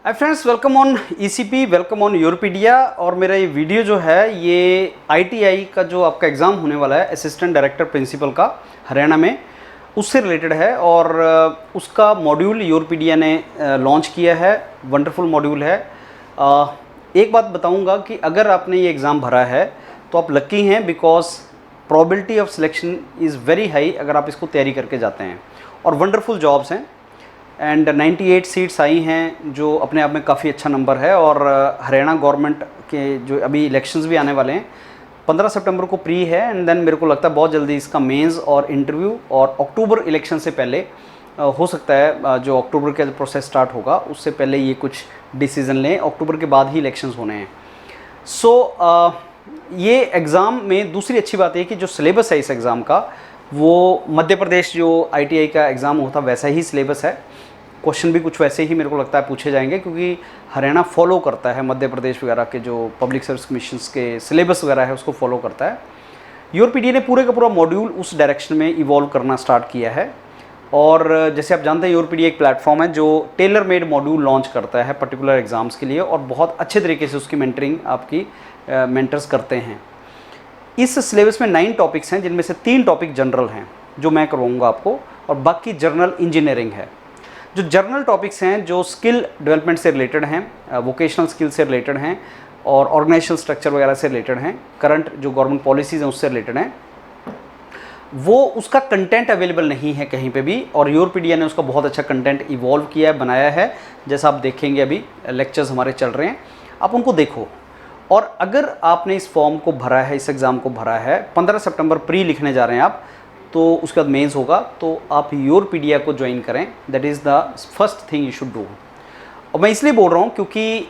Hi friends, welcome on ECP, welcome on Europedia. और मेरा ये वीडियो जो है ये आईटीआई का जो आपका एग्ज़ाम होने वाला है असिस्टेंट डायरेक्टर प्रिंसिपल का हरियाणा में, उससे रिलेटेड है। और उसका मॉड्यूल यूरोपीडिया ने लॉन्च किया है। वंडरफुल मॉड्यूल है। एक बात बताऊंगा कि अगर आपने ये एग्ज़ाम भरा है तो आप लकी हैं, because probability of selection is very high अगर आप इसको तैयारी करके जाते हैं। और वंडरफुल जॉब्स हैं एंड 98 सीट्स आई हैं, जो अपने आप में काफ़ी अच्छा नंबर है। और हरियाणा गवर्नमेंट के जो अभी इलेक्शंस भी आने वाले हैं, 15 सितंबर को प्री है एंड देन मेरे को लगता है बहुत जल्दी इसका मेंस और इंटरव्यू, और अक्टूबर इलेक्शन से पहले हो सकता है जो अक्टूबर का प्रोसेस स्टार्ट होगा उससे पहले ये कुछ डिसीज़न लें। अक्टूबर के बाद ही इलेक्शंस होने हैं। ये एग्ज़ाम में दूसरी अच्छी बात है कि जो सिलेबस है इस एग्ज़ाम का, वो मध्य प्रदेश जो आईटीआई का एग्ज़ाम होता वैसा ही सिलेबस है। क्वेश्चन भी कुछ वैसे ही मेरे को लगता है पूछे जाएंगे, क्योंकि हरियाणा फॉलो करता है मध्य प्रदेश वगैरह के जो पब्लिक सर्विस कमीशंस के सिलेबस वगैरह है उसको फॉलो करता है। यूरोपीडिया ने पूरे का पूरा मॉड्यूल उस डायरेक्शन में इवॉल्व करना स्टार्ट किया है। और जैसे आप जानते हैं यूरोपीडिया एक प्लेटफॉर्म है जो टेलर मेड मॉड्यूल लॉन्च करता है पर्टिकुलर एग्ज़ाम्स के लिए, और बहुत अच्छे तरीके से उसकी मेंटरिंग आपकी मेंटर्स करते हैं। इस सिलेबस में 9 टॉपिक्स हैं, जिनमें से 3 टॉपिक जनरल हैं जो मैं करवाऊँगा आपको, और बाकी जर्नल इंजीनियरिंग है। जो जर्नल टॉपिक्स हैं जो स्किल डेवलपमेंट से रिलेटेड हैं, वोकेशनल स्किल से रिलेटेड हैं, और ऑर्गेनाइजेशनल स्ट्रक्चर वगैरह से रिलेटेड हैं, करंट जो गवर्नमेंट पॉलिसीज़ हैं उससे रिलेटेड हैं, वो उसका कंटेंट अवेलेबल नहीं है कहीं पे भी। और यूरोपीडिया ने उसका बहुत अच्छा कंटेंट इवॉल्व किया है, बनाया है। जैसा आप देखेंगे अभी लेक्चर्स हमारे चल रहे हैं, आप उनको देखो। और अगर आपने इस फॉर्म को भरा है, इस एग्ज़ाम को भरा है, 15 सितंबर प्री लिखने जा रहे हैं आप, तो उसके बाद मेंस होगा, तो आप यूरोपीडिया को ज्वाइन करें। That is the first thing you should do. और मैं इसलिए बोल रहा हूँ क्योंकि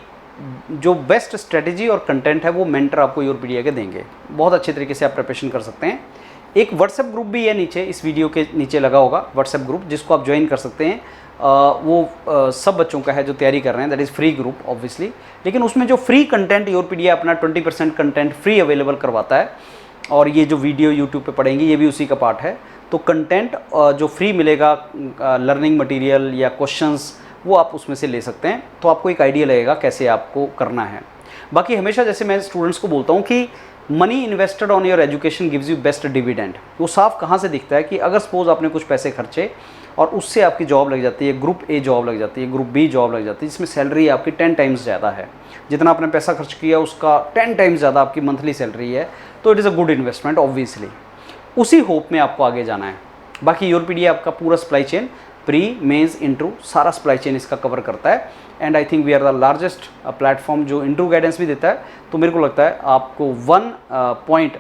जो बेस्ट स्ट्रेटजी और कंटेंट है वो मेंटर आपको यूरोपीडिया के देंगे। बहुत अच्छे तरीके से आप प्रिपरेशन कर सकते हैं। एक व्हाट्सएप ग्रुप भी है नीचे, इस वीडियो के नीचे लगा होगा व्हाट्सएप ग्रुप, जिसको आप ज्वाइन कर सकते हैं। वो सब बच्चों का है जो तैयारी कर रहे हैं। That is free group obviously, लेकिन उसमें जो फ्री कंटेंट यूरोपीडिया अपना 20% कंटेंट फ्री अवेलेबल करवाता है, और ये जो वीडियो यूट्यूब पे पढ़ेंगे ये भी उसी का पार्ट है। तो कंटेंट जो फ्री मिलेगा, लर्निंग मटेरियल या क्वेश्चंस, वो आप उसमें से ले सकते हैं। तो आपको एक आइडिया लगेगा कैसे आपको करना है। बाकी हमेशा जैसे मैं स्टूडेंट्स को बोलता हूँ कि money invested on your education gives you best dividend. वो साफ कहाँ से दिखता है कि अगर सपोज आपने कुछ पैसे खर्चे और उससे आपकी जॉब लग जाती है, ग्रुप ए जॉब लग जाती है, ग्रुप बी जॉब लग जाती है, जिसमें सैलरी आपकी 10 टाइम्स ज़्यादा है, जितना आपने पैसा खर्च किया उसका 10 टाइम्स ज़्यादा आपकी मंथली सैलरी है, तो it is a good investment obviously. उसी होप में आपको आगे जाना है। बाकी यूरोपीडिया आपका पूरा supply chain, pre mains intro, सारा सप्लाई चेन इसका कवर करता है। And I think we are the largest platform जो इंट्रो गाइडेंस भी देता है। तो मेरे को लगता है आपको वन पॉइंट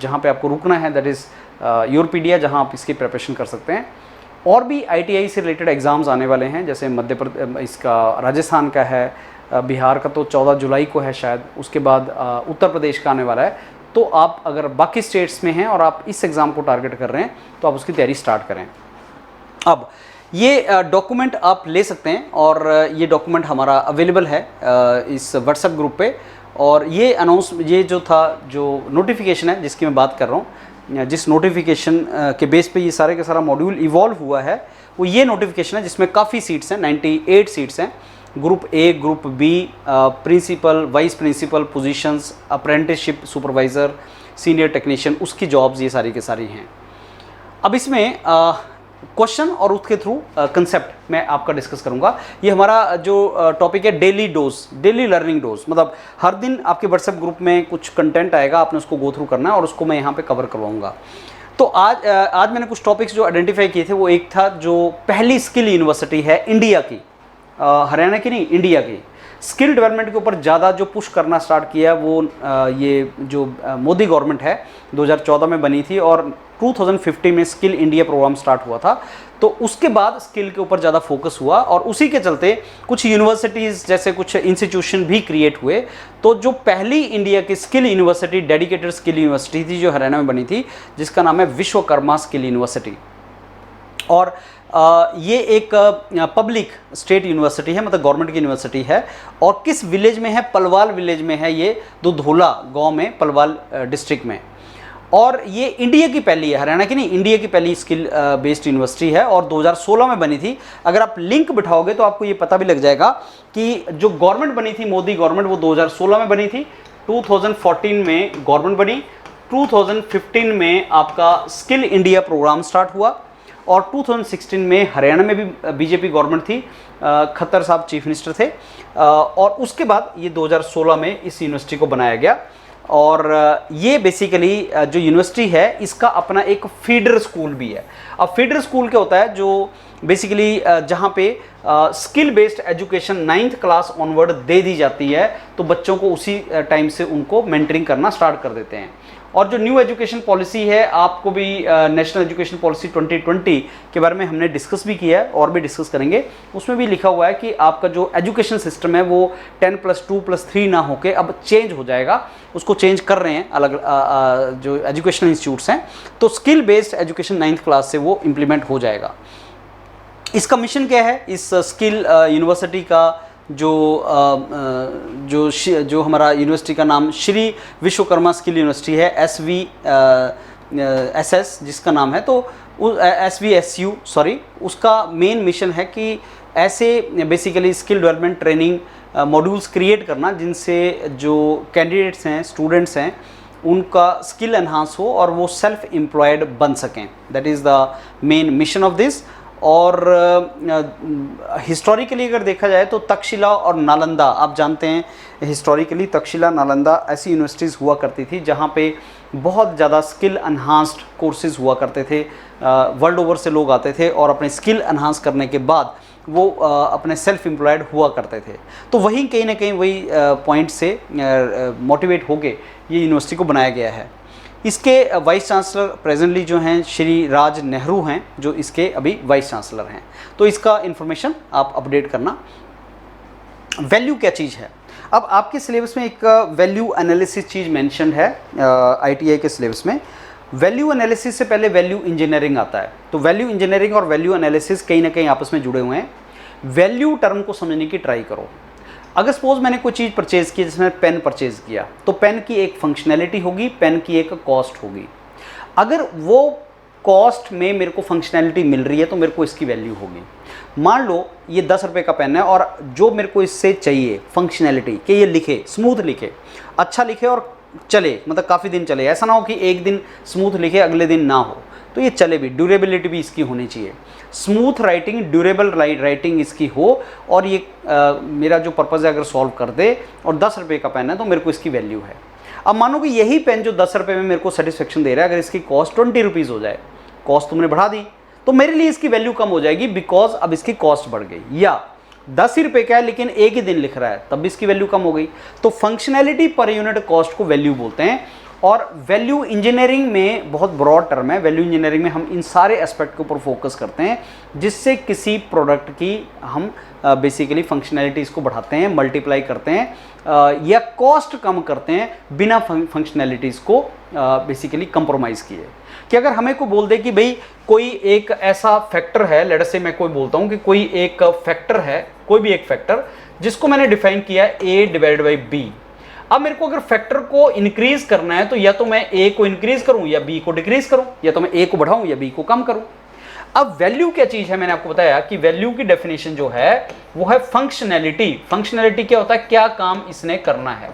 जहाँ पे आपको रुकना है, दैट इज़ यूरोपीडिया, जहाँ आप इसकी प्रिपरेशन कर सकते हैं। और भी आईटीआई से रिलेटेड एग्ज़ाम्स आने वाले हैं, जैसे मध्य प्रदेश, इसका राजस्थान का है, बिहार का तो 14 जुलाई को है शायद, उसके बाद उत्तर प्रदेश का आने वाला है। तो आप अगर बाकी स्टेट्स में हैं और आप इस एग्ज़ाम को टारगेट कर रहे हैं तो आप उसकी तैयारी स्टार्ट करें। अब ये डॉक्यूमेंट आप ले सकते हैं, और ये डॉक्यूमेंट हमारा अवेलेबल है इस व्हाट्सएप ग्रुप पे। और ये जो था, जो नोटिफिकेशन है जिसकी मैं बात कर रहा हूँ, जिस नोटिफिकेशन के बेस पे ये सारे का सारा मॉड्यूल इवॉल्व हुआ है, वो ये नोटिफिकेशन है जिसमें काफ़ी सीट्स हैं, 98 सीट्स हैं। Group A, group B, principal, vice principal positions, apprenticeship supervisor, senior technician, उसकी जॉब्स ये सारी के सारी हैं। अब इसमें क्वेश्चन और उसके थ्रू कंसेप्ट मैं आपका डिस्कस करूंगा। ये हमारा जो टॉपिक है daily dose, daily learning dose, मतलब हर दिन आपके व्हाट्सएप ग्रुप में कुछ कंटेंट आएगा, आपने उसको गो थ्रू करना है और उसको मैं यहाँ पे कवर करवाऊंगा। तो आज मैंने कुछ टॉपिक्स जो आइडेंटिफाई किए थे, वो एक था जो पहली स्किल यूनिवर्सिटी है इंडिया की, हरियाणा की नहीं, इंडिया की, स्किल डेवलपमेंट के ऊपर ज़्यादा जो पुश करना स्टार्ट किया, वो ये जो मोदी गवर्नमेंट है 2014 में बनी थी, और 2015 में स्किल इंडिया प्रोग्राम स्टार्ट हुआ था। तो उसके बाद स्किल के ऊपर ज़्यादा फोकस हुआ, और उसी के चलते कुछ यूनिवर्सिटीज़ जैसे कुछ इंस्टीट्यूशन भी क्रिएट हुए। तो जो पहली इंडिया की skill university, dedicated skill university थी जो हरियाणा में बनी थी, जिसका नाम है विश्वकर्मा स्किल यूनिवर्सिटी। और ये एक पब्लिक स्टेट यूनिवर्सिटी है, मतलब गवर्नमेंट की यूनिवर्सिटी है। और किस विलेज में है? पलवाल विलेज में है ये, दुधोला गांव में, पलवाल डिस्ट्रिक्ट में। और ये इंडिया की पहली है, हरियाणा की नहीं, इंडिया की पहली स्किल बेस्ड यूनिवर्सिटी है और 2016 में बनी थी। अगर आप लिंक बिठाओगे तो आपको ये पता भी लग जाएगा कि जो गवर्नमेंट बनी थी, मोदी गवर्नमेंट, वो 2016 में बनी थी, 2014 में गवर्नमेंट बनी, 2015 में आपका स्किल इंडिया प्रोग्राम स्टार्ट हुआ और 2016 में हरियाणा में भी बीजेपी गवर्नमेंट थी, खट्टर साहब चीफ मिनिस्टर थे, और उसके बाद ये 2016 में इस यूनिवर्सिटी को बनाया गया। और ये बेसिकली जो यूनिवर्सिटी है इसका अपना एक फीडर स्कूल भी है। अब फीडर स्कूल क्या होता है, जो बेसिकली जहाँ पे skill based education 9th class onward दे दी जाती है, तो बच्चों को उसी टाइम से उनको मेंटरिंग करना स्टार्ट कर देते हैं। और जो न्यू एजुकेशन पॉलिसी है, आपको भी नेशनल एजुकेशन पॉलिसी 2020 के बारे में हमने डिस्कस भी किया है और भी डिस्कस करेंगे। उसमें भी लिखा हुआ है कि आपका जो एजुकेशन सिस्टम है वो 10+2+3 ना होके अब चेंज हो जाएगा, उसको चेंज कर रहे हैं अलग जो एजुकेशनल इंस्टीट्यूट्स हैं, तो skill based education 9th class से वो इम्प्लीमेंट हो जाएगा। इसका मिशन क्या है, इस स्किल यूनिवर्सिटी का जो हमारा यूनिवर्सिटी का नाम श्री विश्वकर्मा स्किल यूनिवर्सिटी है, SVSS जिसका नाम है, तो SVSU सॉरी, उसका मेन मिशन है कि ऐसे basically skill development training modules create करना जिनसे जो कैंडिडेट्स हैं, स्टूडेंट्स हैं, उनका स्किल एनहांस हो और वो सेल्फ एम्प्लॉयड बन सकें। That is the main mission of this. और हिस्टोरिकली अगर देखा जाए तो तक्षशिला और नालंदा, आप जानते हैं हिस्टोरिकली तक्षशिला, नालंदा ऐसी यूनिवर्सिटीज़ हुआ करती थी जहाँ पे बहुत ज़्यादा स्किल एनहांस्ड कोर्सेज़ हुआ करते थे। वर्ल्ड ओवर से लोग आते थे और अपने स्किल एनहांस करने के बाद वो अपने सेल्फ एम्प्लॉयड हुआ करते थे। तो वहीं कहीं ना कहीं वही पॉइंट से मोटिवेट होके ये यूनिवर्सिटी को बनाया गया है। इसके वाइस चांसलर प्रेजेंटली जो हैं श्री राज नेहरू हैं, जो इसके अभी वाइस चांसलर हैं। तो इसका इन्फॉर्मेशन आप अपडेट करना। वैल्यू क्या चीज़ है, अब आपके सिलेबस में एक वैल्यू एनालिसिस चीज़ मेंशन्ड है ITI के सिलेबस में। वैल्यू एनालिसिस से पहले वैल्यू इंजीनियरिंग आता है, तो वैल्यू इंजीनियरिंग और वैल्यू एनालिसिस कहीं ना कहीं आपस में जुड़े हुए हैं। वैल्यू टर्म को समझने की ट्राई करो। अगर सपोज मैंने कोई चीज़ परचेज़ की, जैसे मैंने पेन परचेज़ किया, तो पेन की एक फंक्शनैलिटी होगी, पेन की एक कॉस्ट होगी। अगर वो कॉस्ट में मेरे को फंक्शनैलिटी मिल रही है तो मेरे को इसकी वैल्यू होगी। मान लो ये 10 रुपये का पेन है और जो मेरे को इससे चाहिए फंक्शनैलिटी कि ये लिखे, स्मूथ लिखे, अच्छा लिखे और चले, मतलब काफ़ी दिन चले, ऐसा ना हो कि एक दिन स्मूथ लिखे अगले दिन ना हो, तो ये चले भी, ड्यूरेबिलिटी भी इसकी होनी चाहिए। स्मूथ राइटिंग, ड्यूरेबल राइटिंग इसकी हो, और ये मेरा जो पर्पज़ है अगर सॉल्व कर दे, और 10 रुपये का पेन है तो मेरे को इसकी वैल्यू है। अब मानो कि यही पेन जो 10 रुपये में मेरे को सेटिस्फेक्शन दे रहा है, अगर इसकी कॉस्ट 20 रुपीज़ हो जाए, कॉस्ट तुमने बढ़ा दी, तो मेरे लिए इसकी वैल्यू कम हो जाएगी, बिकॉज अब इसकी कॉस्ट बढ़ गई। या 10 ही रुपये का है लेकिन एक ही दिन लिख रहा है, तब भी इसकी वैल्यू कम हो गई। तो फंक्शनैलिटी पर यूनिट कॉस्ट को वैल्यू बोलते हैं। और वैल्यू इंजीनियरिंग में बहुत ब्रॉड टर्म है। वैल्यू इंजीनियरिंग में हम इन सारे एस्पेक्ट के ऊपर फोकस करते हैं जिससे किसी प्रोडक्ट की हम बेसिकली फंक्शनैलिटीज़ को बढ़ाते हैं, मल्टीप्लाई करते हैं या कॉस्ट कम करते हैं बिना फंक्शनैलिटीज़ को बेसिकली कंप्रोमाइज़ किए। कि अगर हमें को बोल दे कि भाई कोई एक ऐसा फैक्टर है, लेट अस से मैं कोई बोलता हूँ कि कोई एक फैक्टर है, कोई भी एक फैक्टर जिसको मैंने डिफाइन किया है A/B। अब मेरे को अगर फैक्टर को इंक्रीज करना है तो या तो मैं A को इंक्रीज करूं या B को डिक्रीज करूं, या तो मैं A को बढ़ाऊं या B को कम करूं। अब वैल्यू क्या चीज है, मैंने आपको बताया कि वैल्यू की डेफिनेशन जो है वो है फंक्शनैलिटी। फंक्शनैलिटी क्या होता है, क्या काम इसने करना है।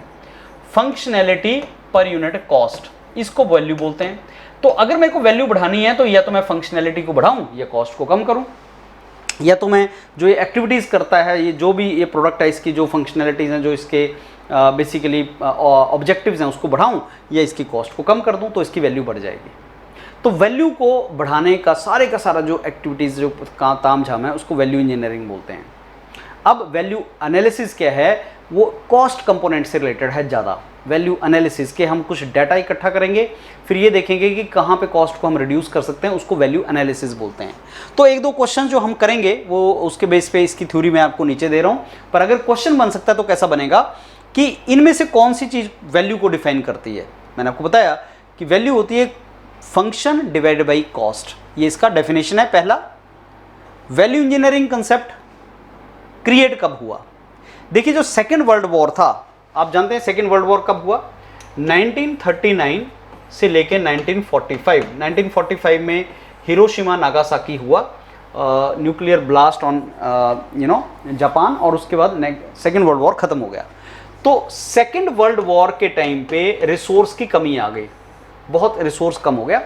फंक्शनैलिटी पर यूनिट कॉस्ट, इसको वैल्यू बोलते हैं। तो अगर मेरे को वैल्यू बढ़ानी है तो या तो मैं फंक्शनैलिटी को बढ़ाऊं या कॉस्ट को कम करूं, या तो मैं जो ये एक्टिविटीज़ करता है, ये जो भी ये प्रोडक्ट है, इसकी जो फंक्शनैलिटीज़ हैं, जो इसके बेसिकली ऑब्जेक्टिव्स हैं, उसको बढ़ाऊं या इसकी कॉस्ट को कम कर दूं, तो इसकी वैल्यू बढ़ जाएगी। तो वैल्यू को बढ़ाने का सारा जो एक्टिविटीज़ जो ताम झाम है उसको वैल्यू इंजीनियरिंग बोलते हैं। अब वैल्यू एनालिसिस क्या है, वो कॉस्ट कंपोनेंट से रिलेटेड है ज़्यादा। वैल्यू एनालिसिस के हम कुछ डाटा इकट्ठा करेंगे, फिर ये देखेंगे कि कहाँ पे कॉस्ट को हम रिड्यूस कर सकते हैं, उसको वैल्यू एनालिसिस बोलते हैं। तो एक दो क्वेश्चन जो हम करेंगे वो उसके बेस पे इसकी थ्योरी मैं आपको नीचे दे रहा हूँ। पर अगर क्वेश्चन बन सकता है तो कैसा बनेगा कि इनमें से कौन सी चीज़ वैल्यू को डिफाइन करती है। मैंने आपको बताया कि वैल्यू होती है फंक्शन डिवाइडेड बाई कॉस्ट, ये इसका डेफिनेशन है पहला। वैल्यू इंजीनियरिंग कंसेप्ट क्रिएट कब हुआ, देखिए जो सेकेंड वर्ल्ड वॉर था, आप जानते हैं सेकेंड वर्ल्ड वॉर कब हुआ, 1939 से लेके 1945 में हिरोशिमा नागासाकी हुआ, न्यूक्लियर ब्लास्ट ऑन जापान, और उसके बाद सेकेंड वर्ल्ड वॉर ख़त्म हो गया। तो सेकेंड वर्ल्ड वॉर के टाइम पे रिसोर्स की कमी आ गई, बहुत रिसोर्स कम हो गया।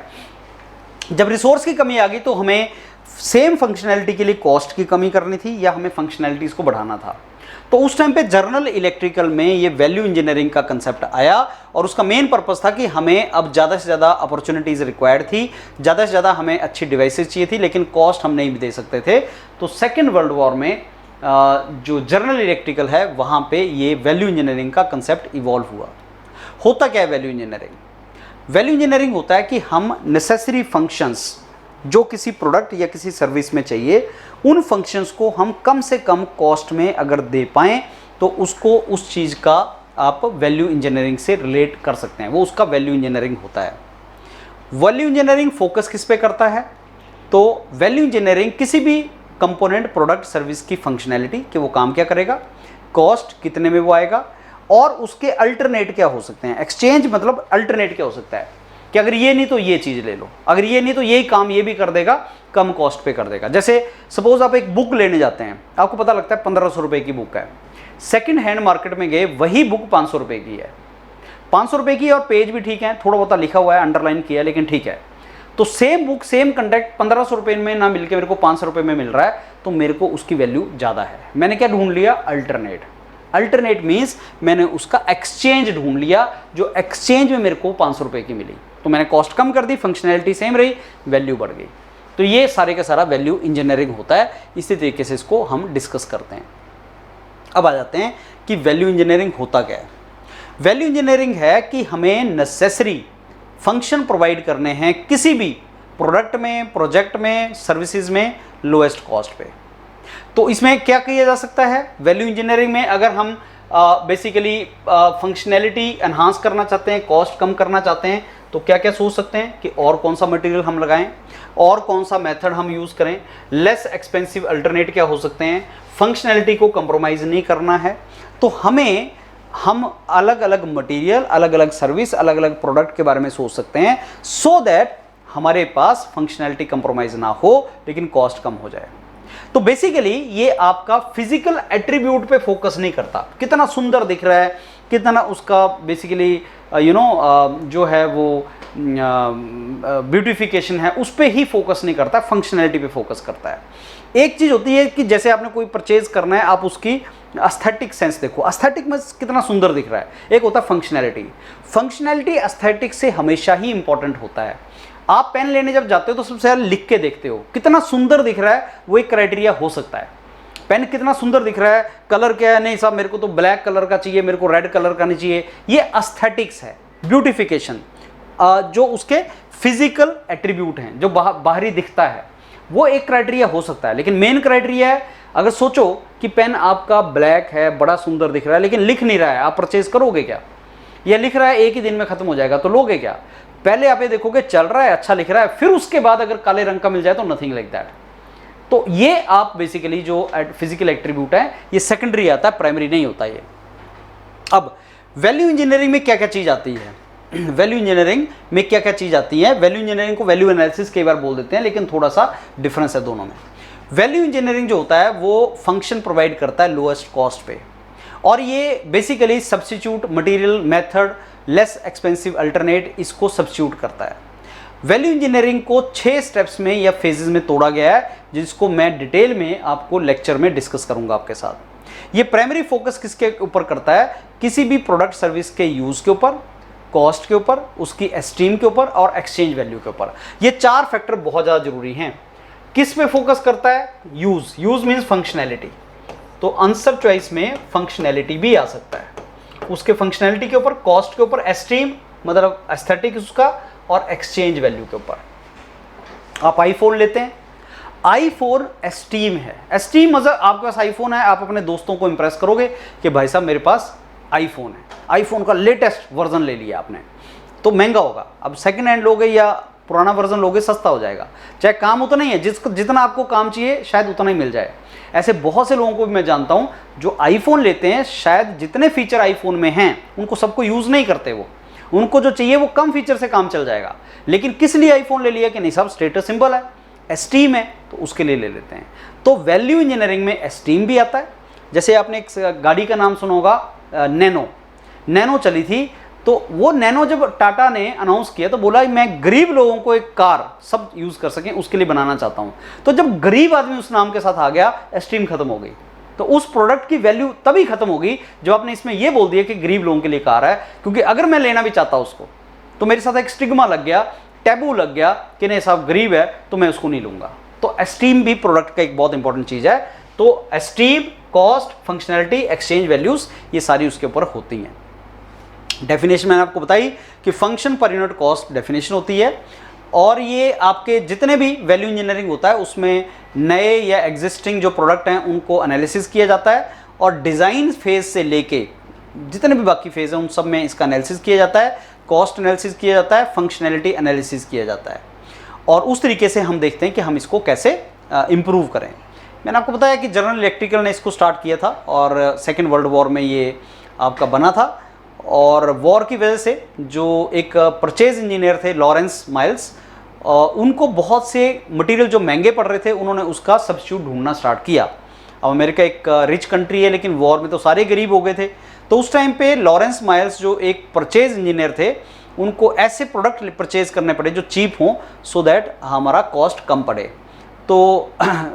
जब रिसोर्स की कमी आ गई तो हमें सेम फंक्शनैलिटी के लिए कॉस्ट की कमी करनी थी या हमें फंक्शनैलिटीज़ को बढ़ाना था। तो उस टाइम पे जनरल इलेक्ट्रिकल में ये वैल्यू इंजीनियरिंग का कंसेप्ट आया, और उसका मेन पर्पस था कि हमें अब ज़्यादा से ज़्यादा अपॉर्चुनिटीज़ रिक्वायर्ड थी, ज़्यादा से ज़्यादा हमें अच्छी डिवाइसेस चाहिए थी, लेकिन कॉस्ट हम नहीं भी दे सकते थे। तो सेकेंड वर्ल्ड वॉर में जो जनरल इलेक्ट्रिकल है वहाँ पे ये वैल्यू इंजीनियरिंग का कंसेप्ट इवॉल्व हुआ। होता क्या है वैल्यू इंजीनियरिंग? वैल्यू इंजीनियरिंग होता है कि हम नेसेसरी फंक्शंस जो किसी प्रोडक्ट या किसी सर्विस में चाहिए, उन फंक्शंस को हम कम से कम कॉस्ट में अगर दे पाएँ तो उसको, उस चीज़ का आप वैल्यू इंजीनियरिंग से रिलेट कर सकते हैं, वो उसका वैल्यू इंजीनियरिंग होता है। वैल्यू इंजीनियरिंग फोकस किस पे करता है? तो वैल्यू इंजीनियरिंग किसी भी कंपोनेंट, प्रोडक्ट, सर्विस की फंक्शनैलिटी कि वो काम क्या करेगा, कॉस्ट कितने में वो आएगा, और उसके अल्टरनेट क्या हो सकते हैं। एक्सचेंज मतलब अल्टरनेट क्या हो सकता है कि अगर ये नहीं तो ये चीज़ ले लो, अगर ये नहीं तो यही काम ये भी कर देगा, कम कॉस्ट पे कर देगा। जैसे सपोज आप एक बुक लेने जाते हैं, आपको पता लगता है 1500 रुपये की बुक है, सेकंड हैंड मार्केट में गए वही बुक 500 रुपये की है, 500 रुपये की, और पेज भी ठीक है, थोड़ा बहुत लिखा हुआ है, अंडरलाइन किया है, लेकिन ठीक है। तो सेम बुक, सेम कंटेंट 1500 रुपये में ना मिलकर मेरे को 500 रुपये में मिल रहा है, तो मेरे को उसकी वैल्यू ज़्यादा है। मैंने क्या ढूंढ लिया? अल्टरनेट। अल्टरनेट मीन्स मैंने उसका एक्सचेंज ढूंढ लिया, जो एक्सचेंज में मेरे को 500 रुपये की मिली, तो मैंने कॉस्ट कम कर दी, फंक्शनैलिटी सेम रही, वैल्यू बढ़ गई। तो ये सारे का सारा वैल्यू इंजीनियरिंग होता है। इसी तरीके से इसको हम डिस्कस करते हैं। अब आ जाते हैं कि वैल्यू इंजीनियरिंग होता क्या है। वैल्यू इंजीनियरिंग है कि हमें नेसेसरी फंक्शन प्रोवाइड करने हैं किसी भी प्रोडक्ट में, प्रोजेक्ट में, सर्विसेज में, लोएस्ट कॉस्ट पे। तो इसमें क्या किया जा सकता है वैल्यू इंजीनियरिंग में? अगर हम बेसिकली फंक्शनैलिटी एनहांस करना चाहते हैं, कॉस्ट कम करना चाहते हैं, तो क्या क्या सोच सकते हैं कि और कौन सा मटेरियल हम लगाएं, और कौन सा मेथड हम यूज़ करें, लेस एक्सपेंसिव अल्टरनेट क्या हो सकते हैं, फंक्शनैलिटी को कंप्रोमाइज़ नहीं करना है। तो हम अलग अलग मटेरियल, अलग अलग सर्विस, अलग अलग प्रोडक्ट के बारे में सोच सकते हैं, सो दैट हमारे पास फंक्शनैलिटी कंप्रोमाइज़ ना हो लेकिन कॉस्ट कम हो जाए। तो बेसिकली ये आपका फिजिकल एट्रीब्यूट पे फोकस नहीं करता, कितना सुंदर दिख रहा है, कितना उसका बेसिकली जो है वो ब्यूटिफिकेशन है, उस पर ही फोकस नहीं करता, फंक्शनैलिटी पे फोकस करता है। एक चीज़ होती है कि जैसे आपने कोई परचेज करना है, आप उसकी एस्थेटिक सेंस देखो, एस्थेटिक में कितना सुंदर दिख रहा है। एक होता है फंक्शनैलिटी। फंक्शनैलिटी एस्थेटिक से हमेशा ही इंपॉर्टेंट होता है। आप पेन लेने जब जाते हो तो सबसे पहले लिख के देखते हो कितना सुंदर दिख रहा है, वो एक क्राइटेरिया हो सकता है। पेन कितना सुंदर दिख रहा है, कलर क्या है, नहीं साहब मेरे को तो ब्लैक कलर का चाहिए, मेरे को रेड कलर का नहीं चाहिए, ये एस्थेटिक्स है, ब्यूटिफिकेशन, जो उसके फिजिकल एट्रीब्यूट हैं, जो बाहरी दिखता है, वो एक क्राइटेरिया हो सकता है। लेकिन मेन क्राइटेरिया है, अगर सोचो कि पेन आपका ब्लैक है, बड़ा सुंदर दिख रहा है, लेकिन लिख नहीं रहा है, आप परचेज करोगे क्या? या लिख रहा है एक ही दिन में खत्म हो जाएगा, तो लोगे क्या? पहले आप ये देखोगे चल रहा है, अच्छा लिख रहा है, फिर उसके बाद अगर काले रंग का मिल जाए तो नथिंग लाइक दैट। तो ये आप बेसिकली जो फिजिकल एट्रीब्यूट है, ये सेकेंडरी आता है, प्राइमरी नहीं होता ये। अब वैल्यू इंजीनियरिंग में क्या क्या चीज़ आती है? वैल्यू इंजीनियरिंग में क्या क्या चीज़ आती है? वैल्यू इंजीनियरिंग को वैल्यू एनालिसिस कई बार बोल देते हैं, लेकिन थोड़ा सा डिफरेंस है दोनों में। वैल्यू इंजीनियरिंग जो होता है वो फंक्शन प्रोवाइड करता है लोएस्ट कॉस्ट पे, और ये basically substitute material, method, less expensive alternate, इसको सब्स्टिट्यूट करता है। वैल्यू इंजीनियरिंग को 6 स्टेप्स में या फेजेस में तोड़ा गया है, जिसको मैं डिटेल में आपको लेक्चर में डिस्कस करूंगा आपके साथ। ये प्राइमरी फोकस किसके ऊपर करता है? किसी भी प्रोडक्ट सर्विस के यूज़ के ऊपर, कॉस्ट के ऊपर, उसकी एस्टीम के ऊपर और एक्सचेंज वैल्यू के ऊपर। ये 4 फैक्टर बहुत ज़्यादा जरूरी हैं। किस पे फोकस करता है? Use means functionality. तो आंसर चॉइस में फंक्शनैलिटी भी आ सकता है, उसके फंक्शनैलिटी के ऊपर, कॉस्ट के ऊपर, एस्टीम मतलब एस्थेटिक उसका, और एक्सचेंज वैल्यू के ऊपर। आप आईफोन लेते हैं, आईफोन एस्टीम है। एस्टीम मतलब आपके पास आईफोन है, आप अपने दोस्तों को इंप्रेस करोगे कि भाई साहब मेरे पास आईफोन है, आईफोन का लेटेस्ट वर्जन ले लिया आपने, तो महंगा होगा। अब सेकंड हैंड लोगे या पुराना वर्जन लोगे, सस्ता हो जाएगा, चाहे काम उतना ही है, जितना आपको काम चाहिए शायद उतना ही मिल जाए। ऐसे बहुत से लोगों को भी मैं जानता हूं जो आईफोन लेते हैं, शायद जितने फीचर आईफोन में हैं उनको सबको यूज़ नहीं करते उनको जो चाहिए वो कम फीचर से काम चल जाएगा। लेकिन किस लिए आईफोन ले लिया कि नहीं साहब स्टेटस सिंबल है, एस्टीम है, तो उसके लिए ले लेते हैं। तो वैल्यू इंजीनियरिंग में एस्टीम भी आता है। जैसे आपने एक गाड़ी का नाम सुना होगा नैनो चली थी, तो वो नैनो जब टाटा ने अनाउंस किया तो बोला मैं गरीब लोगों को एक कार सब यूज़ कर सकें उसके लिए बनाना चाहता हूँ। तो जब गरीब आदमी उस नाम के साथ आ गया, एस्टीम खत्म हो गई। तो उस प्रोडक्ट की वैल्यू तभी खत्म होगी जब आपने इसमें यह बोल दिया कि गरीब लोगों के लिए कार है, क्योंकि अगर मैं लेना भी चाहता उसको तो मेरे साथ एक स्टिग्मा लग गया, टैबू लग गया कि नहीं साहब गरीब है तो मैं उसको नहीं लूंगा। तो एस्टीम भी प्रोडक्ट का एक बहुत इंपॉर्टेंट चीज है। तो esteem, cost, functionality, exchange values, ये सारी उसके ऊपर होती हैं। डेफिनेशन मैंने आपको बताई कि function per unit cost definition होती है, और ये आपके जितने भी वैल्यू इंजीनियरिंग होता है उसमें नए या एग्जिस्टिंग जो प्रोडक्ट हैं उनको एनालिसिस किया जाता है, और डिज़ाइन फेज से लेके जितने भी बाकी फेज हैं उन सब में इसका एनालिसिस किया जाता है, कॉस्ट एनालिसिस किया जाता है, फंक्शनैलिटी एनालिसिस किया जाता है, और उस तरीके से हम देखते हैं कि हम इसको कैसे इम्प्रूव करें। मैंने आपको बताया कि जनरल इलेक्ट्रिकल ने इसको स्टार्ट किया था और सेकेंड वर्ल्ड वॉर में ये आपका बना था, और वॉर की वजह से जो एक परचेज इंजीनियर थे लॉरेंस माइल्स, उनको बहुत से मटेरियल जो महंगे पड़ रहे थे उन्होंने उसका सब्स्टिट्यूट ढूंढना स्टार्ट किया। अब अमेरिका एक रिच कंट्री है लेकिन वॉर में तो सारे गरीब हो गए थे, तो उस टाइम पे लॉरेंस माइल्स जो एक परचेज इंजीनियर थे उनको ऐसे प्रोडक्ट परचेज करने पड़े जो चीप हों, सो दैट हमारा कॉस्ट कम पड़े। तो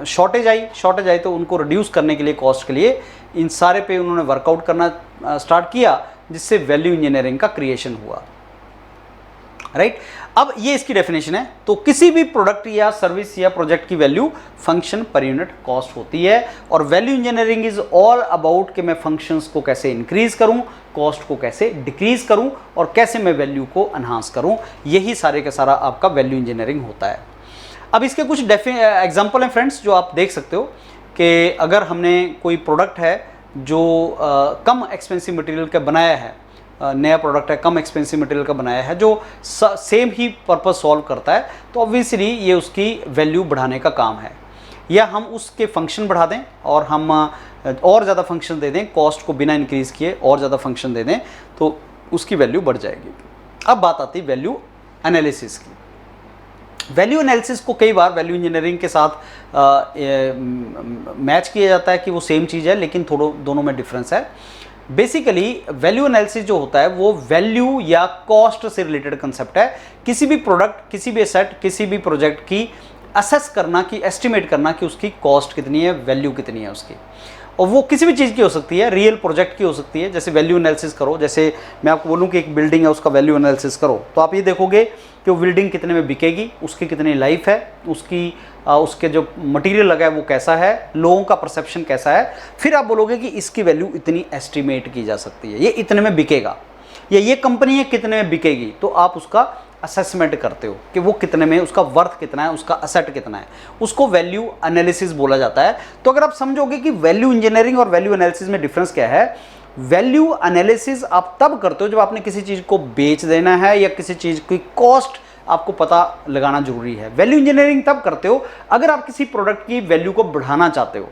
शॉर्टेज आई तो उनको रिड्यूस करने के लिए कॉस्ट के लिए इन सारे पे उन्होंने वर्कआउट करना स्टार्ट किया, जिससे वैल्यू इंजीनियरिंग का क्रिएशन हुआ। राइट, अब ये इसकी डेफिनेशन है। तो किसी भी प्रोडक्ट या सर्विस या प्रोजेक्ट की value function per unit cost होती है, और value engineering is all about कि मैं फंक्शंस को कैसे इंक्रीज करूं, कॉस्ट को कैसे डिक्रीज करूं, और कैसे मैं वैल्यू को एनहांस करूं। यही सारे का सारा आपका वैल्यू इंजीनियरिंग होता है। अब इसके कुछ एग्जाम्पल हैं फ्रेंड्स जो आप देख सकते हो कि अगर हमने कोई प्रोडक्ट है जो कम एक्सपेंसिव मटेरियल का बनाया है, नया प्रोडक्ट है कम एक्सपेंसिव मटेरियल का बनाया है जो सेम ही पर्पस सॉल्व करता है, तो ऑब्वियसली ये उसकी वैल्यू बढ़ाने का काम है। या हम उसके फंक्शन बढ़ा दें और हम और ज़्यादा फंक्शन दे दें, कॉस्ट को बिना इंक्रीज़ किए और ज़्यादा फंक्शन दे दें, तो उसकी वैल्यू बढ़ जाएगी। अब बात आती है वैल्यू एनालिसिस की। वैल्यू एनालिसिस को कई बार वैल्यू इंजीनियरिंग के साथ मैच किया जाता है कि वो सेम चीज़ है, लेकिन दोनों में डिफरेंस है। बेसिकली वैल्यू एनालिसिस जो होता है वो वैल्यू या कॉस्ट से रिलेटेड कंसेप्ट है। किसी भी प्रोडक्ट, किसी भी एसेट, किसी भी प्रोजेक्ट की असेस करना, कि एस्टिमेट करना कि उसकी कॉस्ट कितनी है, वैल्यू कितनी है उसकी। और वो किसी भी चीज़ की हो सकती है, रियल प्रोजेक्ट की हो सकती है। जैसे वैल्यू एनालिसिस करो, जैसे मैं आपको बोलूँ कि एक बिल्डिंग है उसका वैल्यू एनालिसिस करो, तो आप ये देखोगे कि वो बिल्डिंग कितने में बिकेगी, उसकी कितनी लाइफ है, उसके जो मटेरियल लगा है वो कैसा है, लोगों का परसेप्शन कैसा है। फिर आप बोलोगे कि इसकी वैल्यू इतनी एस्टिमेट की जा सकती है, ये इतने में बिकेगा, या ये कंपनी है कितने में बिकेगी, तो आप उसका असेसमेंट करते हो कि वो कितने में, उसका वर्थ कितना है, उसका असेट कितना है, उसको वैल्यू एनालिसिस बोला जाता है। तो अगर आप समझोगे कि वैल्यू इंजीनियरिंग और वैल्यू एनालिसिस में डिफरेंस क्या है, वैल्यू एनालिसिस आप तब करते हो जब आपने किसी चीज़ को बेच देना है या किसी चीज़ की कॉस्ट आपको पता लगाना जरूरी है। वैल्यू इंजीनियरिंग तब करते हो अगर आप किसी प्रोडक्ट की वैल्यू को बढ़ाना चाहते हो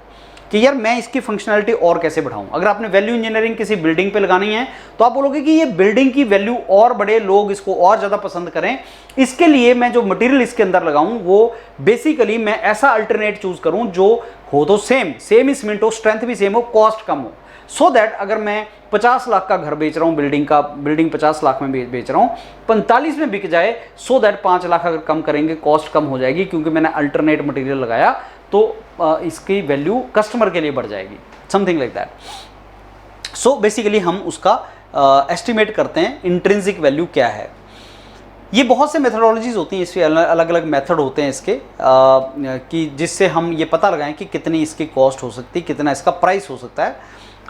कि यार मैं इसकी फंक्शनैलिटी और कैसे बढ़ाऊं। अगर आपने वैल्यू इंजीनियरिंग किसी बिल्डिंग पे लगानी है तो आप बोलोगे कि ये बिल्डिंग की वैल्यू और बढ़े, लोग इसको और ज़्यादा पसंद करें, इसके लिए मैं जो मटेरियल इसके अंदर लगाऊं वो बेसिकली मैं ऐसा अल्टरनेट चूज करूं जो हो तो सेम ही सीमेंट हो, स्ट्रेंथ भी सेम हो, कॉस्ट कम हो, सो दैट अगर मैं 50 लाख का घर बेच रहा हूँ, बिल्डिंग 50 लाख में बेच रहा हूँ, 45 में बिक जाए, सो दैट 5 लाख अगर कम करेंगे कॉस्ट कम हो जाएगी क्योंकि मैंने अल्टरनेट मटेरियल लगाया, तो इसकी वैल्यू कस्टमर के लिए बढ़ जाएगी, something like that. So basically हम उसका एस्टिमेट करते हैं इंट्रिंसिक वैल्यू क्या है। ये बहुत से मेथडोलॉजीज होती हैं, इसके अलग अलग मेथड होते हैं इसके कि जिससे हम ये पता लगाएं कि कितनी इसकी कॉस्ट हो सकती है, कितना इसका प्राइस हो सकता है,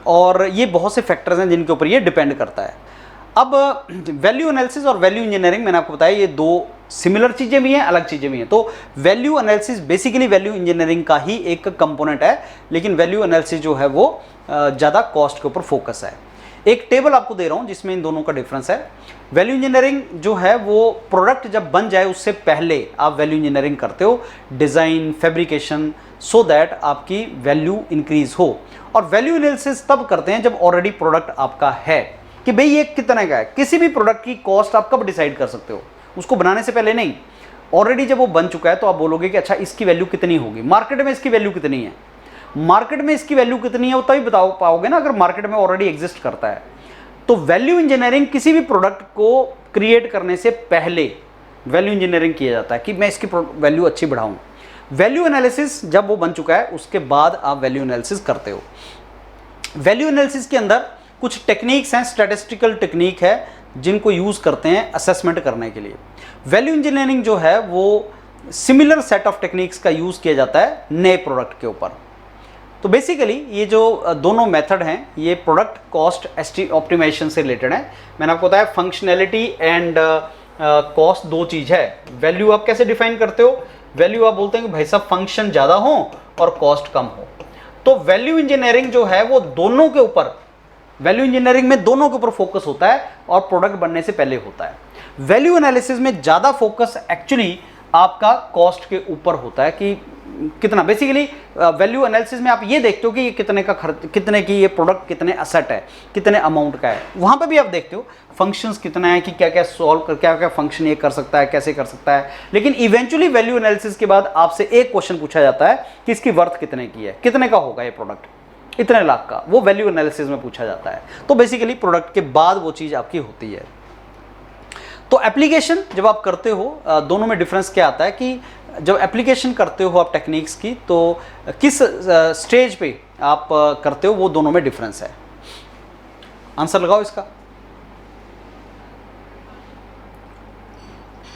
और ये बहुत से फैक्टर्स हैं जिनके ऊपर ये डिपेंड करता है। अब वैल्यू एनालिसिस और वैल्यू इंजीनियरिंग मैंने आपको बताया ये दो सिमिलर चीज़ें भी हैं, अलग चीज़ें भी हैं। तो value analysis basically value engineering का ही एक कंपोनेंट है, लेकिन वैल्यू एनालिसिस जो है वो ज़्यादा कॉस्ट के ऊपर फोकस है। एक टेबल आपको दे रहा हूँ जिसमें इन दोनों का डिफरेंस है। वैल्यू इंजीनियरिंग जो है वो प्रोडक्ट जब बन जाए उससे पहले आप वैल्यू इंजीनियरिंग करते हो, डिज़ाइन, फैब्रिकेशन, सो दैट आपकी वैल्यू इंक्रीज हो। और वैल्यू एनालिसिस तब करते हैं जब ऑलरेडी प्रोडक्ट आपका है, कि भाई ये कितने का है। किसी भी प्रोडक्ट की कॉस्ट आप कब डिसाइड कर सकते हो, उसको बनाने से पहले नहीं, ऑलरेडी जब वो बन चुका है तो आप बोलोगे कि अच्छा इसकी वैल्यू कितनी होगी, मार्केट में इसकी वैल्यू कितनी है। मार्केट में इसकी वैल्यू कितनी है वो तभी बता पाओगे ना अगर मार्केट में ऑलरेडी एग्जिस्ट करता है। तो वैल्यू इंजीनियरिंग किसी भी प्रोडक्ट को क्रिएट करने से पहले वैल्यू इंजीनियरिंग किया जाता है कि मैं इसकी वैल्यू अच्छी बढ़ाऊं। वैल्यू एनालिसिस जब वो बन चुका है उसके बाद आप वैल्यू एनालिसिस करते हो। वैल्यू एनालिसिस के अंदर कुछ टेक्निक्स हैं, स्टैटिस्टिकल टेक्निक है जिनको यूज़ करते हैं असेसमेंट करने के लिए। वैल्यू इंजीनियरिंग जो है वो सिमिलर सेट ऑफ टेक्निक्स का यूज़ किया जाता है नए प्रोडक्ट के ऊपर। तो बेसिकली ये जो दोनों मेथड हैं ये प्रोडक्ट कॉस्ट ऑप्टिमाइजेशन से रिलेटेड है। मैंने आपको बताया फंक्शनैलिटी एंड कॉस्ट दो चीज़ है। वैल्यू आप कैसे डिफाइन करते हो, वैल्यू आप बोलते हैं कि भाई साहब फंक्शन ज़्यादा हो और कॉस्ट कम हो। तो वैल्यू इंजीनियरिंग जो है वो दोनों के ऊपर, वैल्यू इंजीनियरिंग में दोनों के ऊपर फोकस होता है और प्रोडक्ट बनने से पहले होता है। वैल्यू एनालिसिस में ज़्यादा फोकस एक्चुअली आपका कॉस्ट के ऊपर होता है कि कितना। बेसिकली वैल्यू एनालिसिस में आप ये देखते हो कि ये कितने का खर्च, कितने की ये प्रोडक्ट कितने असेट है, कितने अमाउंट का है। वहाँ पे भी आप देखते हो फंक्शंस कितना है कि क्या क्या सॉल्व कर, क्या क्या फंक्शन ये कर सकता है, कैसे कर सकता है। लेकिन इवेंचुअली वैल्यू एनालिसिस के बाद आपसे एक क्वेश्चन पूछा जाता है कि इसकी वर्थ कितने की है, कितने का होगा ये प्रोडक्ट, इतने लाख का, वो वैल्यू एनालिसिस में पूछा जाता है। तो बेसिकली प्रोडक्ट के बाद वो चीज़ आपकी होती है। तो एप्लीकेशन जब आप करते हो दोनों में डिफरेंस क्या आता है कि जब एप्लीकेशन करते हो आप टेक्निक्स की तो किस स्टेज पे आप करते हो, वो दोनों में डिफरेंस है। आंसर लगाओ इसका।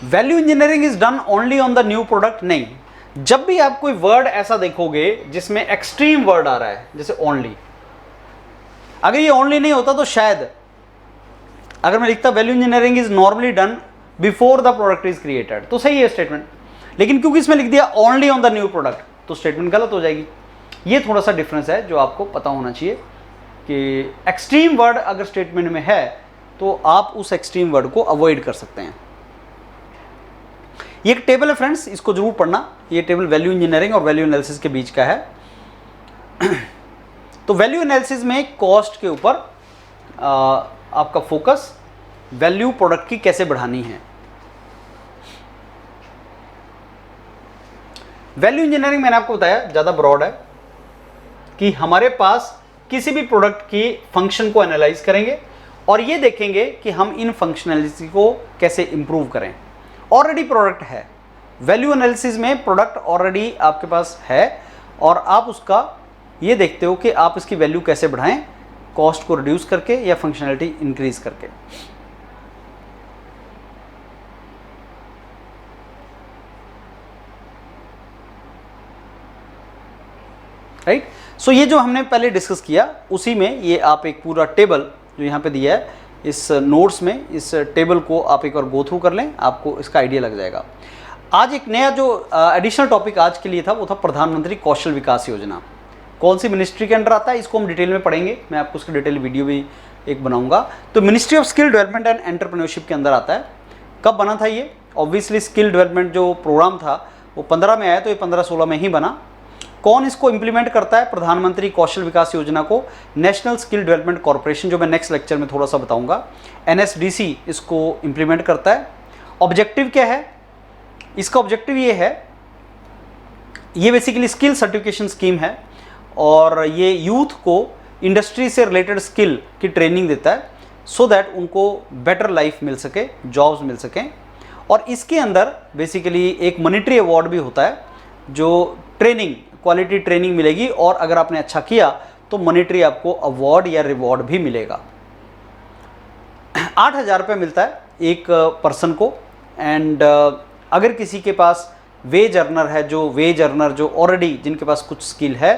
Value engineering is done only on the new product. नहीं, जब भी आप कोई वर्ड ऐसा देखोगे जिसमें एक्सट्रीम वर्ड आ रहा है जैसे ओनली, अगर ये ओनली नहीं होता तो शायद अगर मैं लिखता value engineering is normally done before the product is created तो सही है स्टेटमेंट, लेकिन क्योंकि इसमें लिख दिया only on the new product तो स्टेटमेंट गलत हो जाएगी। ये थोड़ा सा डिफरेंस है जो आपको पता होना चाहिए कि एक्सट्रीम वर्ड अगर स्टेटमेंट में है तो आप उस एक्सट्रीम वर्ड को अवॉइड कर सकते हैं। ये एक टेबल है फ्रेंड्स, इसको जरूर पढ़ना। ये टेबल वैल्यू इंजीनियरिंग और वैल्यू एनालिसिस के बीच का है। तो वैल्यू एनालिसिस में कॉस्ट के ऊपर आपका फोकस वैल्यू प्रोडक्ट की कैसे बढ़ानी है। वैल्यू इंजीनियरिंग मैंने आपको बताया ज़्यादा ब्रॉड है कि हमारे पास किसी भी प्रोडक्ट की फंक्शन को एनालाइज करेंगे और ये देखेंगे कि हम इन फंक्शनैलिटी को कैसे इंप्रूव करें। ऑलरेडी प्रोडक्ट है, वैल्यू एनालिसिस में प्रोडक्ट ऑलरेडी आपके पास है और आप उसका ये देखते हो कि आप इसकी वैल्यू कैसे बढ़ाएं, कॉस्ट को रिड्यूस करके या फंक्शनैलिटी इंक्रीज करके। राइट, सो ये जो हमने पहले डिस्कस किया उसी में ये आप एक पूरा टेबल जो यहाँ पे दिया है इस नोट्स में, इस टेबल को आप एक बार गो थ्रू कर लें, आपको इसका आइडिया लग जाएगा। आज एक नया जो एडिशनल टॉपिक आज के लिए था वो था प्रधानमंत्री कौशल विकास योजना। कौन सी मिनिस्ट्री के अंडर आता है इसको हम डिटेल में पढ़ेंगे, मैं आपको उसकी डिटेल वीडियो भी एक बनाऊंगा। तो ministry of skill development and entrepreneurship के अंदर आता है। कब बना था ये? ऑब्वियसली स्किल डेवलपमेंट जो प्रोग्राम था वो 15 में आया, तो ये 15-16 में ही बना। कौन इसको इंप्लीमेंट करता है? प्रधानमंत्री कौशल विकास योजना को नेशनल स्किल डेवलपमेंट कॉर्पोरेशन, जो मैं नेक्स्ट लेक्चर में थोड़ा सा बताऊंगा, NSDC इसको इंप्लीमेंट करता है। ऑब्जेक्टिव क्या है इसका? ऑब्जेक्टिव ये है, ये बेसिकली स्किल सर्टिफिकेशन स्कीम है और ये यूथ को इंडस्ट्री से रिलेटेड स्किल की ट्रेनिंग देता है सो दैट उनको बेटर लाइफ मिल सके, जॉब्स मिल सकें। और इसके अंदर बेसिकली एक मॉनेटरी अवार्ड भी होता है जो ट्रेनिंग, क्वालिटी ट्रेनिंग मिलेगी और अगर आपने अच्छा किया तो मॉनेटरी आपको अवार्ड या रिवॉर्ड भी मिलेगा। 8,000 रुपये मिलता है एक पर्सन को। एंड अगर किसी के पास वेज अर्नर है, जो वेज अर्नर जो ऑलरेडी जिनके पास कुछ स्किल है,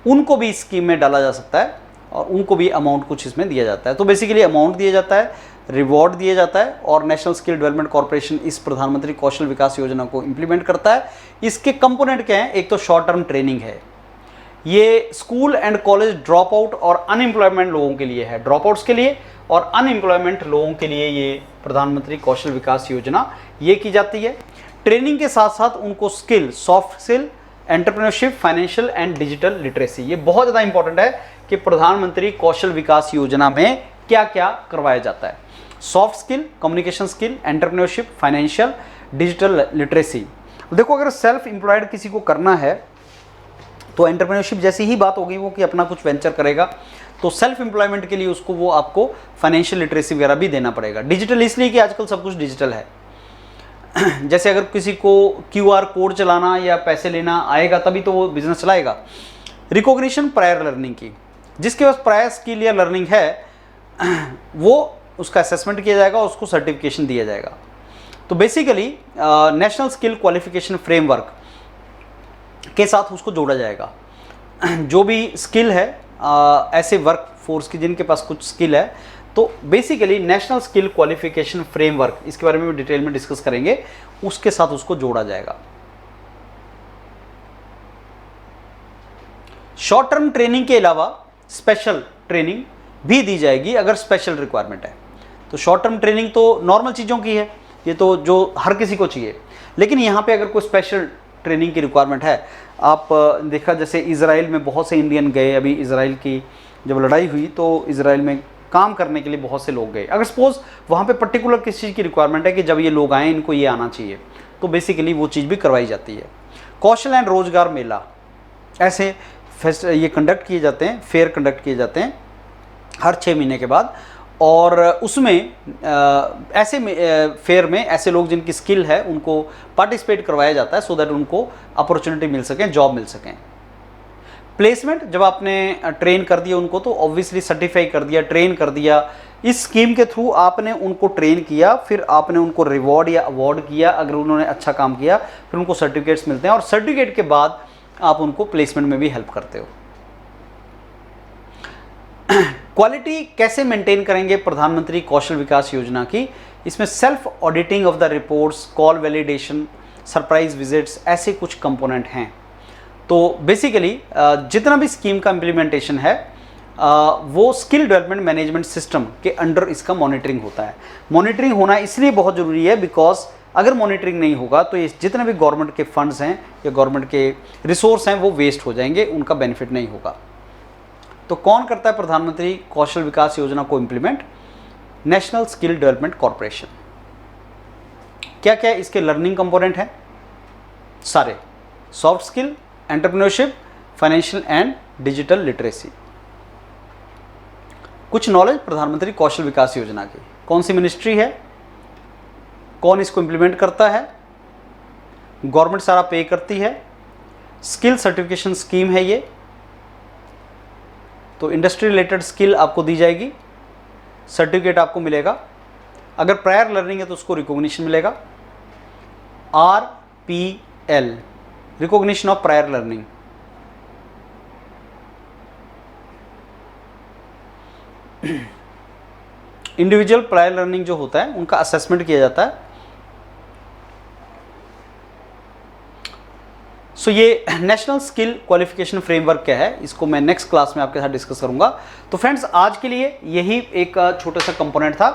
उनको भी इस स्कीम में डाला जा सकता है और उनको भी अमाउंट कुछ इसमें दिया जाता है। तो बेसिकली अमाउंट दिया जाता है, रिवॉर्ड दिया जाता है और नेशनल स्किल डेवलपमेंट कॉर्पोरेशन इस प्रधानमंत्री कौशल विकास योजना को इंप्लीमेंट करता है। इसके कंपोनेंट क्या हैं? एक तो शॉर्ट टर्म ट्रेनिंग है, ये school and college drop out और अनएम्प्लॉयमेंट लोगों के लिए है, ड्रॉप आउट्स के लिए और अनएम्प्लॉयमेंट लोगों के लिए ये प्रधानमंत्री कौशल विकास योजना ये की जाती है। ट्रेनिंग के साथ साथ उनको skill, soft skill, entrepreneurship, financial and digital literacy, ये बहुत ज़्यादा इंपॉर्टेंट है कि प्रधानमंत्री कौशल विकास योजना में क्या क्या करवाया जाता है। Soft skill, communication skill, entrepreneurship, financial, digital literacy. देखो अगर सेल्फ एम्प्लॉयड किसी को करना है तो एंटरप्रेन्योरशिप जैसी ही बात होगी वो कि अपना कुछ वेंचर करेगा, तो सेल्फ एम्प्लॉयमेंट के लिए उसको वो आपको फाइनेंशियल लिटरेसी वगैरह भी देना पड़ेगा। डिजिटल इसलिए कि आजकल सब कुछ डिजिटल है। जैसे अगर किसी को QR कोड चलाना या पैसे लेना आएगा तभी तो वो बिजनेस चलाएगा। रिकॉग्निशन प्रायर लर्निंग की, जिसके पास प्रायर स्किल या लर्निंग है वो उसका असेसमेंट किया जाएगा, उसको सर्टिफिकेशन दिया जाएगा। तो basically national skill qualification framework के साथ उसको जोड़ा जाएगा। जो भी स्किल है ऐसे वर्क फोर्स की जिनके पास कुछ स्किल है, तो basically national skill qualification framework, इसके बारे में भी डिटेल में डिस्कस करेंगे, उसके साथ उसको जोड़ा जाएगा। शॉर्ट टर्म ट्रेनिंग के अलावा स्पेशल ट्रेनिंग भी दी जाएगी अगर स्पेशल रिक्वायरमेंट है। तो शॉर्ट टर्म ट्रेनिंग तो नॉर्मल चीज़ों की है, ये तो जो हर किसी को चाहिए, लेकिन यहाँ पे अगर कोई स्पेशल ट्रेनिंग की रिक्वायरमेंट है, आप देखा जैसे इजराइल में बहुत से इंडियन गए, अभी इजराइल की जब लड़ाई हुई तो इजराइल में काम करने के लिए बहुत से लोग गए। अगर सपोज वहाँ पे पर्टिकुलर किसी चीज़ की रिक्वायरमेंट है कि जब ये लोग आएँ इनको ये आना चाहिए, तो बेसिकली वो चीज़ भी करवाई जाती है। कौशल एंड रोजगार मेला, ऐसे ये कंडक्ट किए जाते हैं, फेयर कंडक्ट किए जाते हैं हर 6 महीने के बाद, और उसमें ऐसे फेयर में ऐसे लोग जिनकी स्किल है उनको पार्टिसिपेट करवाया जाता है, सो दैट उनको अपॉर्चुनिटी मिल सकें, जॉब मिल सकें। प्लेसमेंट, जब आपने ट्रेन कर दिया उनको तो ऑब्वियसली सर्टिफाई कर दिया, ट्रेन कर दिया, इस स्कीम के थ्रू आपने उनको ट्रेन किया, फिर आपने उनको रिवॉर्ड या अवार्ड किया, अगर उन्होंने अच्छा काम किया फिर उनको सर्टिफिकेट्स मिलते हैं, और सर्टिफिकेट के बाद आप उनको प्लेसमेंट में भी हेल्प करते हो। क्वालिटी कैसे मेंटेन करेंगे प्रधानमंत्री कौशल विकास योजना की, इसमें self auditing of the reports, call validation, surprise visits, ऐसे कुछ कंपोनेंट हैं। तो बेसिकली जितना भी स्कीम का इम्प्लीमेंटेशन है वो स्किल डेवलपमेंट मैनेजमेंट सिस्टम के अंडर इसका मॉनिटरिंग होता है। मॉनिटरिंग होना इसलिए बहुत ज़रूरी है बिकॉज अगर मॉनिटरिंग नहीं होगा तो ये जितने भी गवर्नमेंट के फंड्स हैं या गवर्नमेंट के रिसोर्स हैं वो वेस्ट हो जाएंगे, उनका बेनिफिट नहीं होगा। तो कौन करता है प्रधानमंत्री कौशल विकास योजना को implement? National skill development corporation. क्या क्या इसके लर्निंग कंपोनेंट हैं? सारे, soft skill, entrepreneurship, financial and digital literacy. कुछ नॉलेज प्रधानमंत्री कौशल विकास योजना की, कौन सी मिनिस्ट्री है, कौन इसको इम्प्लीमेंट करता है, गवर्नमेंट सारा पे करती है, स्किल सर्टिफिकेशन स्कीम है ये, तो इंडस्ट्री रिलेटेड स्किल आपको दी जाएगी, सर्टिफिकेट आपको मिलेगा, अगर प्रायर लर्निंग है तो उसको रिकॉग्निशन मिलेगा। RPL, recognition of prior learning. Individual prior learning जो होता है उनका असेसमेंट किया जाता है। सो ये नेशनल स्किल क्वालिफिकेशन फ्रेमवर्क क्या है, इसको मैं नेक्स्ट क्लास में आपके साथ डिस्कस करूंगा। तो फ्रेंड्स आज के लिए यही एक छोटा सा कंपोनेंट था,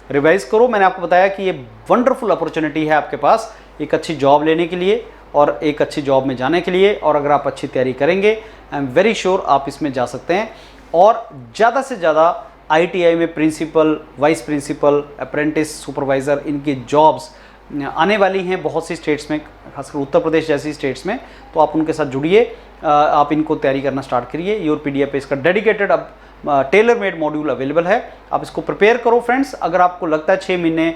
रिवाइज करो। मैंने आपको बताया कि ये वंडरफुल अपॉर्चुनिटी है आपके पास एक अच्छी जॉब लेने के लिए और एक अच्छी जॉब में जाने के लिए, और अगर आप अच्छी तैयारी करेंगे आई एम वेरी श्योर आप इसमें जा सकते हैं। और ज़्यादा से ज़्यादा ITI में principal, vice principal, apprentice, supervisor, इनकी जॉब्स आने वाली हैं बहुत सी स्टेट्स में, खासकर उत्तर प्रदेश जैसी स्टेट्स में। तो आप उनके साथ जुड़िए, आप इनको तैयारी करना स्टार्ट करिए। योर PDF पे इसका डेडिकेटेड अब टेलर मेड मॉड्यूल अवेलेबल है, आप इसको प्रिपेयर करो फ्रेंड्स। अगर आपको लगता है 6 महीने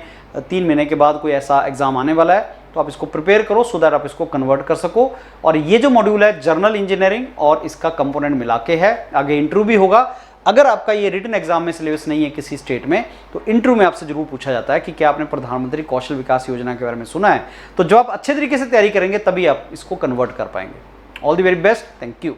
3 महीने के बाद कोई ऐसा एग्जाम आने वाला है तो आप इसको प्रिपेयर करो सो दैट आप इसको कन्वर्ट कर सको। और ये जो मॉड्यूल है जनरल इंजीनियरिंग और इसका कंपोनेंट मिला के है, आगे इंटरव्यू भी होगा। अगर आपका ये रिटन एग्जाम में सिलेबस नहीं है किसी स्टेट में तो इंटरव्यू में आपसे जरूर पूछा जाता है कि क्या आपने प्रधानमंत्री कौशल विकास योजना के बारे में सुना है। तो जब आप अच्छे तरीके से तैयारी करेंगे तभी आप इसको कन्वर्ट कर पाएंगे। All the very best, thank you.